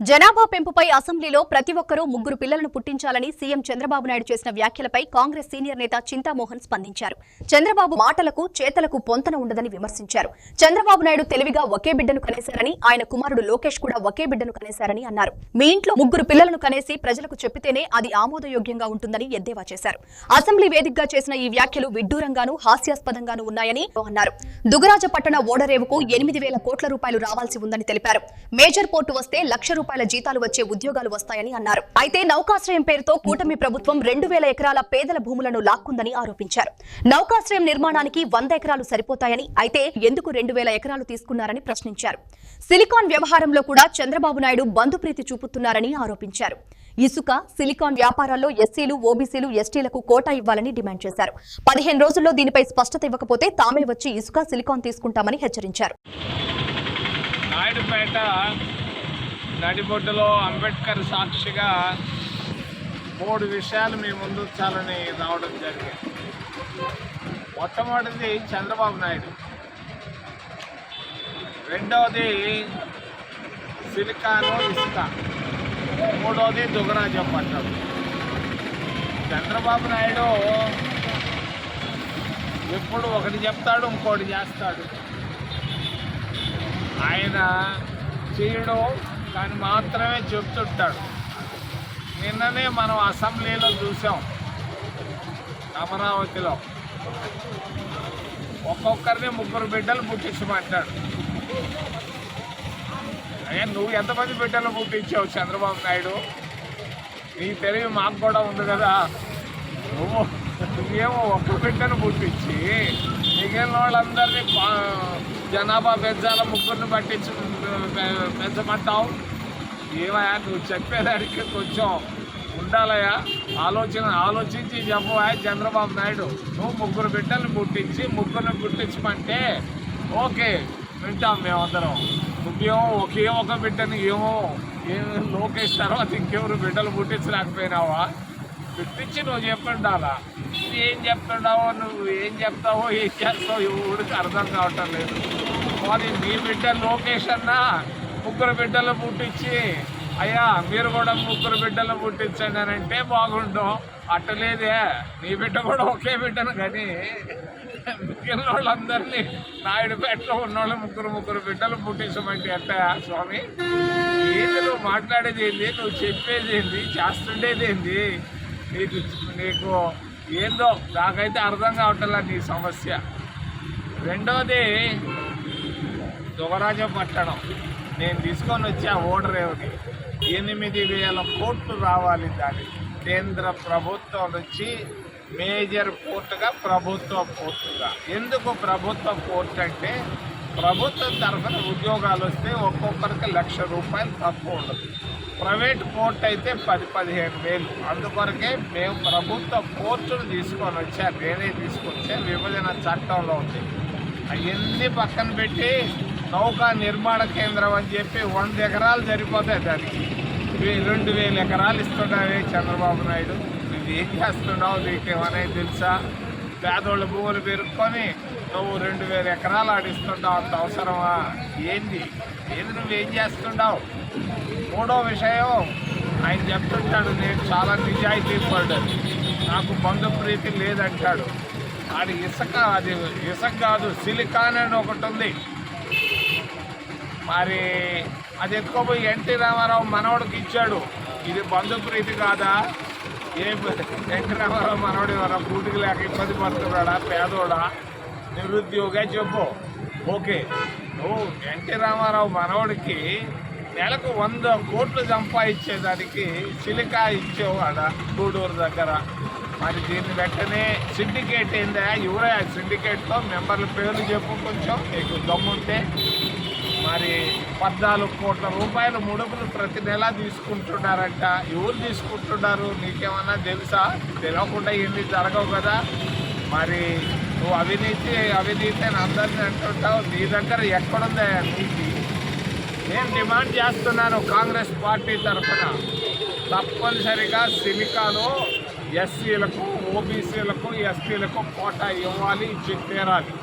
జనాభా పెంపుపై అసెంబ్లీలో ప్రతి ఒక్కరూ ముగ్గురు పిల్లలను పుట్టించాలని సీఎం చంద్రబాబు నాయుడు చేసిన వ్యాఖ్యలపై కాంగ్రెస్ సీనియర్ నేత చింతామోహన్ స్పందించారు. చంద్రబాబు మాటలకు చేతలకు పొంతన ఉండదని విమర్శించారు. చంద్రబాబు నాయుడు తెలివిగా ఒకే బిడ్డను కనేశారని, ఆయన కుమారుడు లోకేష్ కూడా ఒకే బిడ్డను కనేశారని అన్నారు. మీ ఇంట్లో ముగ్గురు పిల్లలను కనేసి ప్రజలకు చెప్పితేనే అది ఆమోదయోగ్యంగా ఉంటుందని ఎద్దేవా చేశారు. అసెంబ్లీ వేదికగా చేసిన ఈ వ్యాఖ్యలు విడ్డూరంగానూ హాస్యాస్పదంగానూ ఉన్నాయని అన్నారు. దుగరాజపట్టణ ఓడరేవుకు 8,000 కోట్ల రూపాయలు రావాల్సి ఉందని తెలిపారు. మేజర్ పోర్టు వస్తే ₹1,00,000 జీతాలు వచ్చే ఉద్యోగాలు వస్తాయని అన్నారు. అయితే నౌకాశ్రయం పేరుతో కూటమి ప్రభుత్వం 2,000 ఎకరాల పేదల భూములను లాక్కుందని ఆరోపించారు. నౌకాశ్రయం నిర్మాణానికి 100 ఎకరాలు సరిపోతాయని, అయితే ఎందుకు 2,000 ఎకరాలు తీసుకున్నారని ప్రశ్నించారు. సిలికాన్ వ్యవహారంలో కూడా చంద్రబాబు నాయుడు బంధుప్రీతి చూపుతున్నారని ఆరోపించారు. ఇసుక, సిలికాన్ వ్యాపారాల్లో ఎస్సీలు, ఓబీసీలు, ఎస్టీలకు కోటా ఇవ్వాలని డిమాండ్ చేశారు. 15 రోజుల్లో దీనిపై స్పష్టత ఇవ్వకపోతే తామే వచ్చి ఇసుక, సిలికాన్ తీసుకుంటామని హెచ్చరించారు. నాయుడుపేట నడిబొడ్డులో అంబేద్కర్ సాక్షిగా 3 విషయాలు మీ ముందు చాలని రావడం జరిగింది. మొట్టమొదటిది చంద్రబాబు నాయుడు, రెండవది సిలికాను ఇసుక, మూడవది దుగరాజపట్నం. చంద్రబాబు నాయుడు ఎప్పుడు ఒకటి చెప్తాడు, ఇంకోటి చేస్తాడు. ఆయన చేయడం కానీ మాత్రమే చెప్తుంటాడు. నిన్ననే మనం అసెంబ్లీలో చూసాం, అమరావతిలో ఒక్కొక్కరిని 3 బిడ్డలు పుట్టించమంటాడు. అయ్యా, నువ్వు ఎంతమంది బిడ్డలు పుట్టించావు చంద్రబాబు నాయుడు? నీ తెలివి మాకు కూడా ఉంది కదా. నువ్వేమో ఒక్క బిడ్డను పుట్టించి మిగిలిన వాళ్ళందరినీ జనాభా పెంచాల 3ని పెంచమంటావు. ఏమయ్యా, నువ్వు చెప్పేదానికి కొంచెం ఉండాలయ్యా, ఆలోచించి చెప్పవా చంద్రబాబు నాయుడు. నువ్వు 3 బిడ్డలను పుట్టించి 3ని పుట్టించమంటే ఓకే, వింటాం మేమందరం. నువ్వేమో ఒక బిడ్డని ఏమో లోకేష్ తర్వాత ఇంకెవరు బిడ్డలు పుట్టించలేకపోయినావా? పుట్టించి నువ్వు చెప్పిండాలా. ఏం చెప్తున్నావో, నువ్వు ఏం చెప్తావో, ఏం చేస్తావో ఎవరికి అర్థం కావటం లేదు. మరి నీ బిడ్డ లోకేష్ అన్నా 3 బిడ్డలు పుట్టించి, అయ్యా మీరు కూడా 3 బిడ్డలు పుట్టించండి అని అంటే బాగుంటాం. అట్టలేదే, నీ బిడ్డ కూడా ఒకే బిడ్డను కానీ మిగిలిన వాళ్ళందరినీ నాయుడుపేటలో ఉన్నవాళ్ళు 3 బిడ్డలు పుట్టించమంటే ఎట్టా స్వామి? ఏంది నువ్వు మాట్లాడేది ఏంది, నువ్వు చెప్పేది ఏంది, చేస్తుండేది ఏంది? నీకు ఏందో నాకైతే అర్థం కావట్లా నీ సమస్య. రెండోది దుగరాజపట్టణం. నేను తీసుకొని వచ్చి ఆ ఓడరేవుని 8,000 కోట్లు రావాలి. దానికి కేంద్ర ప్రభుత్వం నుంచి మేజర్ పోర్టుగా ప్రభుత్వ పోర్టుగా. ఎందుకు ప్రభుత్వ పోర్టు అంటే ప్రభుత్వం తరఫున ఉద్యోగాలు వస్తే ఒక్కొక్కరికి ₹1,00,000 తక్కువ ఉండదు. ప్రైవేట్ పోర్ట్ అయితే 10-15 వేలు. అందుకొరకే మేము ప్రభుత్వ పోర్టును తీసుకొని వచ్చాను. నేనే తీసుకొచ్చా, విభజన చట్టంలో ఉంది. అవన్నీ పక్కన పెట్టి నౌకా నిర్మాణ కేంద్రం అని చెప్పి 100 ఎకరాలు సరిపోతాయి. దానికి 2,000 ఎకరాలు ఇస్తున్నావే చంద్రబాబు నాయుడు. నువ్వేం చేస్తున్నావు? నీకేమనేది తెలుసా? పేదోళ్ళ భూములు పెరుక్కొని నువ్వు 2,000 ఎకరాలు ఆడిస్తుంటావు. అంత అవసరమా? ఏంది నువ్వేం చేస్తున్నావు? మూడో విషయం, ఆయన చెప్తుంటాడు నేను చాలా నిజాయితీ పడ్డాను, నాకు బంధుప్రీతి లేదంటాడు. అది ఇసుక కాదు, సిలికాన్ అని ఒకటి ఉంది. మరి అది ఎత్తుకోపోయి ఎన్టీ రామారావు మనవడికి ఇచ్చాడు. ఇది బంధుప్రీతి కాదా? ఎన్టీ రామారావు మనవడు ఎవరా? పూటికి లేక ఇబ్బంది పడుతున్నాడా? పేదోడా? నిరుద్యోగా? చెప్పు. ఓకే, నువ్వు ఎన్టీ రామారావు మనవడికి నెలకు 100 కోట్లు సంపాదించేదానికి సిలికా ఇచ్చేవాడ గూడూరు దగ్గర. మరి దీన్ని వెంటనే సిండికేట్ ఏందా? ఎవరే ఆ సిండికేట్తో మెంబర్ల పేర్లు చెప్పు కొంచెం, నీకు దమ్ముంటే. మరి 14 కోట్ల రూపాయలు ముడుపులు ప్రతి నెల తీసుకుంటున్నారంట. ఎవరు తీసుకుంటున్నారు? నీకేమన్నా తెలుసా? తెలియకుండా ఎన్ని జరగవు కదా. మరి నువ్వు అవినీతి అని అందరినీ అంటుంటావు. నీ దగ్గర ఎక్కడుందా నీతి? నేను డిమాండ్ చేస్తున్నాను కాంగ్రెస్ పార్టీ తరఫున, తప్పనిసరిగా సిలికాలో ఎస్సీలకు, ఓబీసీలకు, ఎస్టీలకు కోటా ఇవ్వాలి, ఇచ్చి తీరాలి.